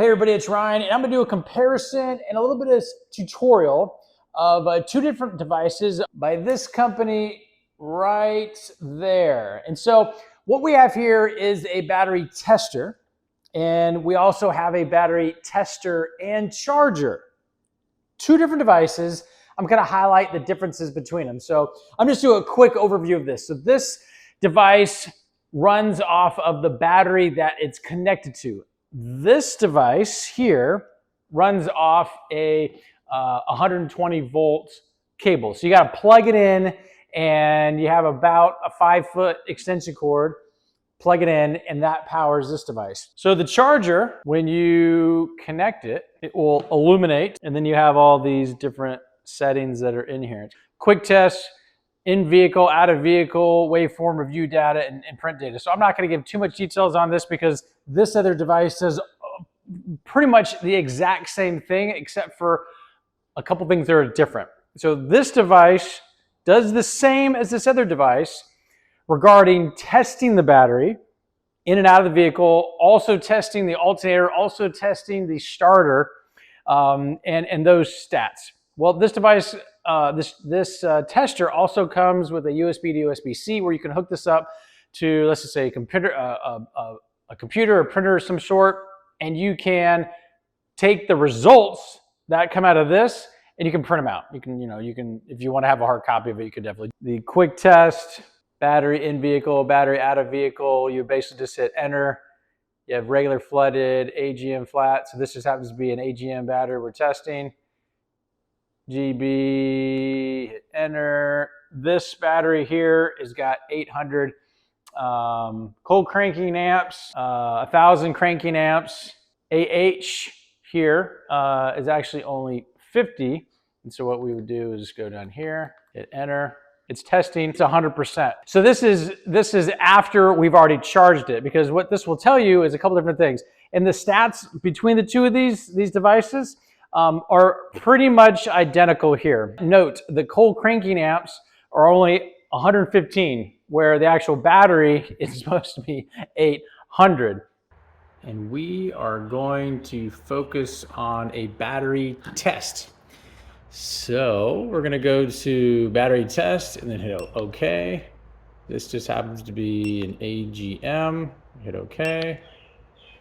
Hey everybody, it's Ryan, and I'm gonna do a comparison and a little bit of tutorial of two different devices by this company right there. And so what we have here is a battery tester, and we also have a battery tester and charger. Two different devices. I'm gonna highlight the differences between them. So I'm just doing a quick overview of this. So this device runs off of the battery that it's connected to. This device here runs off a 120 volt cable. So you got to plug it in, and you have about a 5-foot extension cord. Plug it in, and that powers this device. So the charger, when you connect it, it will illuminate, and then you have all these different settings that are in here. Quick test, in vehicle, out of vehicle, waveform review data, and print data. So I'm not going to give too much details on this because this other device does pretty much the exact same thing, except for a couple things that are different. So this device does the same as this other device regarding testing the battery in and out of the vehicle, also testing the alternator, also testing the starter, and those stats. Well, this device, this tester also comes with a USB to USB-C where you can hook this up to, let's just say, a computer or printer of some sort, and you can take the results that come out of this and you can print them out. You can, if you want to have a hard copy of it, you could definitely. The quick test, battery in vehicle, battery out of vehicle, you basically just hit enter. You have regular flooded, AGM flat. So this just happens to be an AGM battery we're testing. GB, hit enter. This battery here has got 800 cold cranking amps, 1,000 cranking amps. AH here is actually only 50. And so what we would do is just go down here, hit enter. It's testing, it's 100%. So this is after we've already charged it, because what this will tell you is a couple different things. And the stats between the two of these devices are pretty much identical here. Note, the cold cranking amps are only 115, where the actual battery is supposed to be 800. And we are going to focus on a battery test. So we're gonna go to battery test and then hit OK. This just happens to be an AGM, hit OK.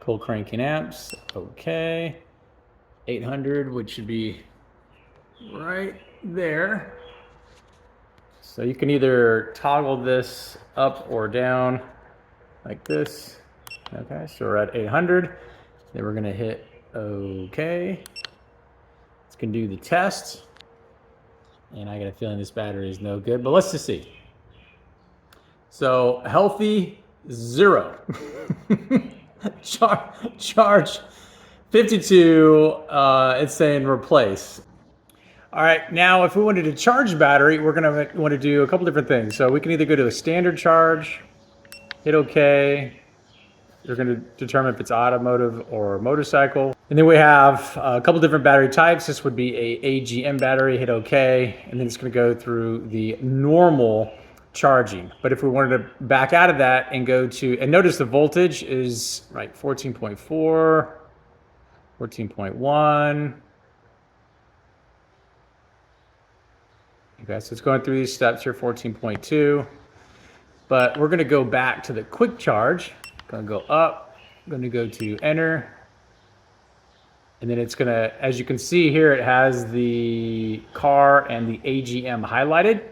Cold cranking amps, OK. 800, which should be right there. So you can either toggle this up or down like this. Okay, so we're at 800. Then we're gonna hit OK. It's gonna do the test. And I got a feeling this battery is no good, but let's just see. So healthy, 0. Charge 52, it's saying replace. All right, now if we wanted to charge battery, we're gonna want to do a couple different things. So we can either go to a standard charge, hit OK. You're gonna determine if it's automotive or motorcycle. And then we have a couple different battery types. This would be a AGM battery, hit OK. And then it's gonna go through the normal charging. But if we wanted to back out of that and go to, and notice the voltage is right, 14.4, 14.1. Okay, so it's going through these steps here, 14.2. But we're gonna go back to the quick charge. Gonna go up, gonna go to enter. And then it's gonna, as you can see here, it has the car and the AGM highlighted.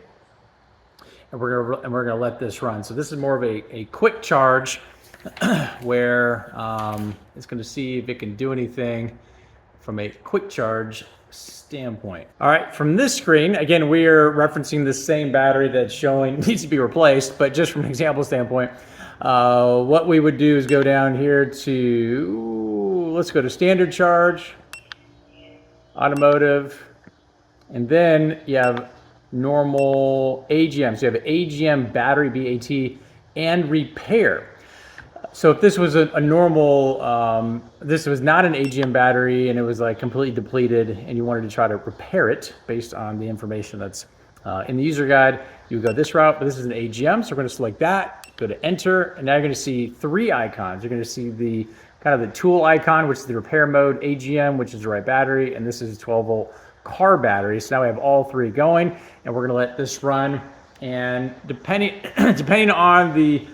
And we're gonna let this run. So this is more of a quick charge where it's gonna see if it can do anything from a quick charge standpoint. All right, from this screen, again, we are referencing the same battery that's showing needs to be replaced, but just from an example standpoint, what we would do is go down here to, let's go to standard charge, automotive, and then you have normal AGM. So you have AGM battery, BAT, and repair. So if this was a normal, this was not an AGM battery and it was like completely depleted and you wanted to try to repair it based on the information that's in the user guide, you would go this route, but this is an AGM. So we're going to select that, go to enter, and now you're going to see 3 icons. You're going to see the kind of the tool icon, which is the repair mode, AGM, which is the right battery, and this is a 12-volt car battery. So now we have all three going, and we're gonna let this run. And depending on the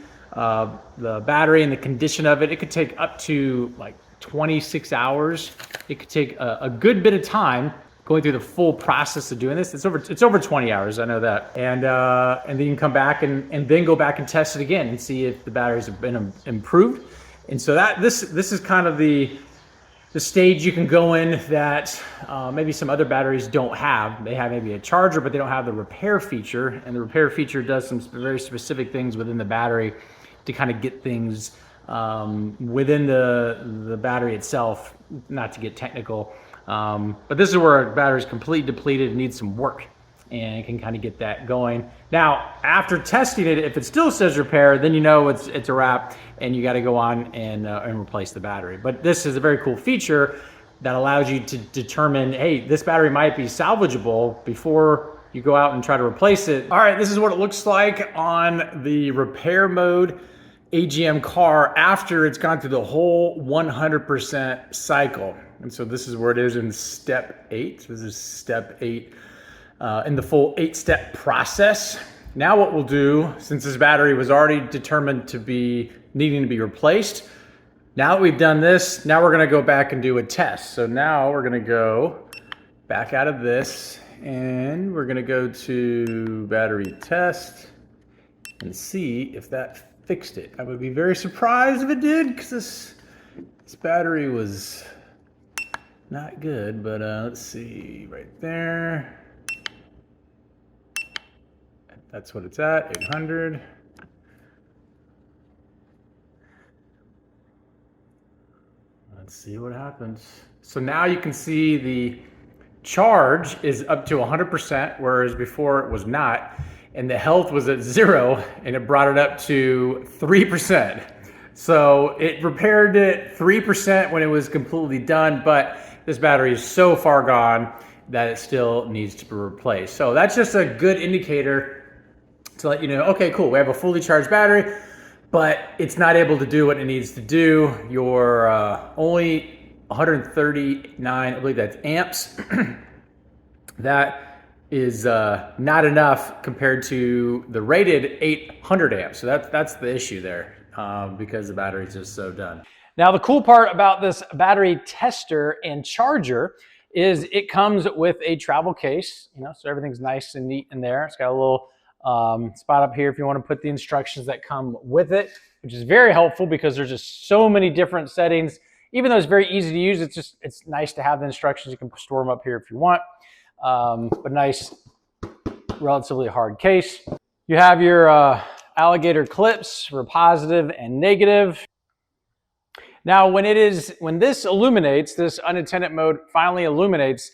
battery and the condition of it, it could take up to like 26 hours. It could take a good bit of time going through the full process of doing this. It's over 20 hours, I know that. And then you can come back and then go back and test it again and see if the batteries have been improved. And so this is kind of the stage you can go in that maybe some other batteries don't have. They have maybe a charger, but they don't have the repair feature. And the repair feature does some very specific things within the battery to kind of get things within the battery itself, not to get technical. But this is where a battery is completely depleted and needs some work, and it can kind of get that going. Now, after testing it, if it still says repair, then you know it's a wrap, and you got to go on and replace the battery. But this is a very cool feature that allows you to determine, hey, this battery might be salvageable before you go out and try to replace it. All right, this is what it looks like on the repair mode AGM car after it's gone through the whole 100% cycle. And so this is where it is in step 8. This is step 8 in the full 8-step process. Now what we'll do, since this battery was already determined to be needing to be replaced, now that we've done this, now we're gonna go back and do a test. So now we're gonna go back out of this, and we're gonna go to battery test and see if that fixed it. I would be very surprised if it did, because this battery was not good, but let's see, right there. That's what it's at, 800. Let's see what happens. So now you can see the charge is up to 100%, whereas before it was not. And the health was at 0, and it brought it up to 3%. So it repaired it 3% when it was completely done, but this battery is so far gone that it still needs to be replaced. So that's just a good indicator to let you know, okay, cool, we have a fully charged battery, but it's not able to do what it needs to do. You're only 139, I believe that's amps. That is not enough compared to the rated 800 amps. So that's the issue there, because the battery is just so done. Now, the cool part about this battery tester and charger is it comes with a travel case, so everything's nice and neat in there. It's got a little spot up here if you want to put the instructions that come with it, which is very helpful because there's just so many different settings. Even though it's very easy to use, it's nice to have the instructions. You can store them up here if you want. But nice, relatively hard case. You have your alligator clips for positive and negative. Now, when this illuminates, this unattended mode finally illuminates,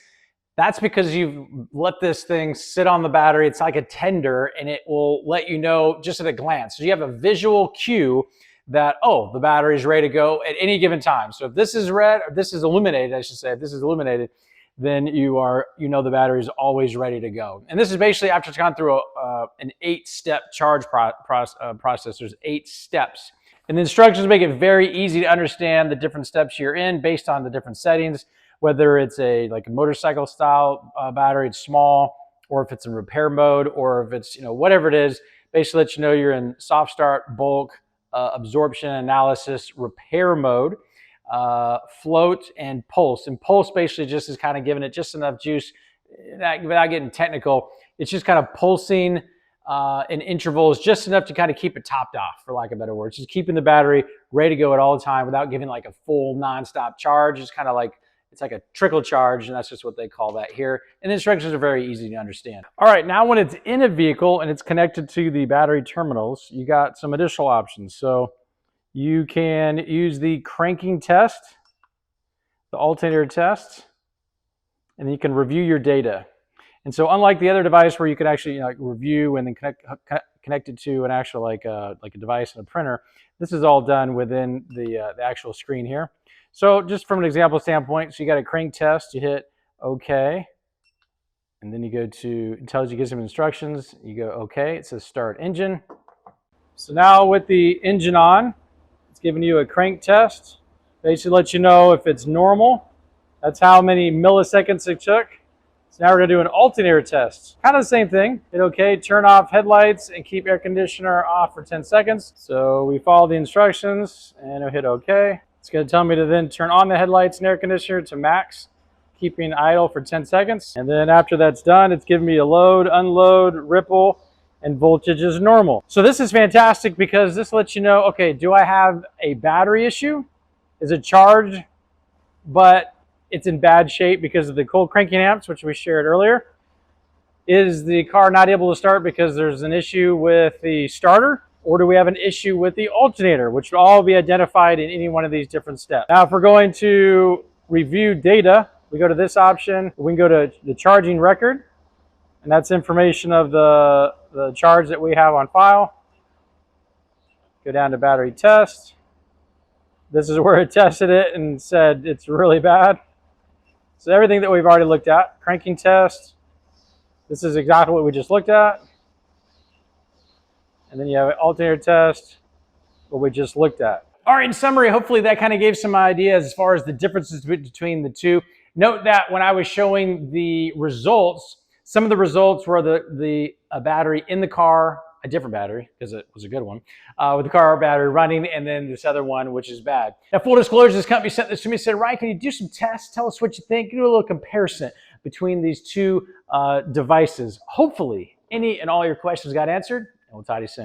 that's because you've let this thing sit on the battery. It's like a tender, and it will let you know just at a glance. So you have a visual cue that, oh, the battery is ready to go at any given time. So if this is red, or this is illuminated, I should say, if this is illuminated, then you know the battery is always ready to go. And this is basically after it's gone through an 8-step charge process. There's 8 steps. And the instructions make it very easy to understand the different steps you're in based on the different settings, whether it's like a motorcycle style battery, it's small, or if it's in repair mode, or if it's, whatever it is, basically let you know you're in soft start, bulk, absorption, analysis, repair mode, float, and pulse. And pulse basically just is kind of giving it just enough juice, without getting technical. It's just kind of pulsing in intervals, just enough to kind of keep it topped off, for lack of better words. Just keeping the battery ready to go at all time without giving like a full nonstop charge. It's kind of like, it's like a trickle charge, and that's just what they call that here. And the instructions are very easy to understand. All right, now when it's in a vehicle and it's connected to the battery terminals, you got some additional options. So you can use the cranking test, the alternator test, and then you can review your data. And so unlike the other device where you could actually review and then connect it to an actual like a device and a printer, this is all done within the actual screen here. So just from an example standpoint, so you got a crank test, you hit OK, and then you go to, it tells you, gives some instructions, you go OK, it says start engine. So now with the engine on, it's giving you a crank test, Basically let you know if it's normal. That's how many milliseconds it took. So now we're gonna do an alternator test. Kind of the same thing. Hit OK, turn off headlights and keep air conditioner off for 10 seconds. So we follow the instructions and I'll hit OK. It's gonna tell me to then turn on the headlights and air conditioner to max, keeping idle for 10 seconds. And then after that's done, it's giving me a load, unload, ripple, and voltage is normal. So this is fantastic because this lets you know, okay, do I have a battery issue? Is it charged, but it's in bad shape because of the cold cranking amps, which we shared earlier? Is the car not able to start because there's an issue with the starter? Or do we have an issue with the alternator, which will all be identified in any one of these different steps? Now, if we're going to review data, we go to this option. We can go to the charging record, and that's information of the charge that we have on file. Go down to battery test. This is where it tested it and said it's really bad. So everything that we've already looked at, cranking test, this is exactly what we just looked at. And then you have an alternator test, what we just looked at. All right, in summary, hopefully that kind of gave some ideas as far as the differences between the two. Note that when I was showing the results, some of the results were a battery in the car, a different battery, because it was a good one, with the car battery running, and then this other one, which is bad. Now, full disclosure, this company sent this to me and said, Ryan, can you do some tests? Tell us what you think. Do a little comparison between these two devices. Hopefully, any and all your questions got answered, and we'll talk to you soon.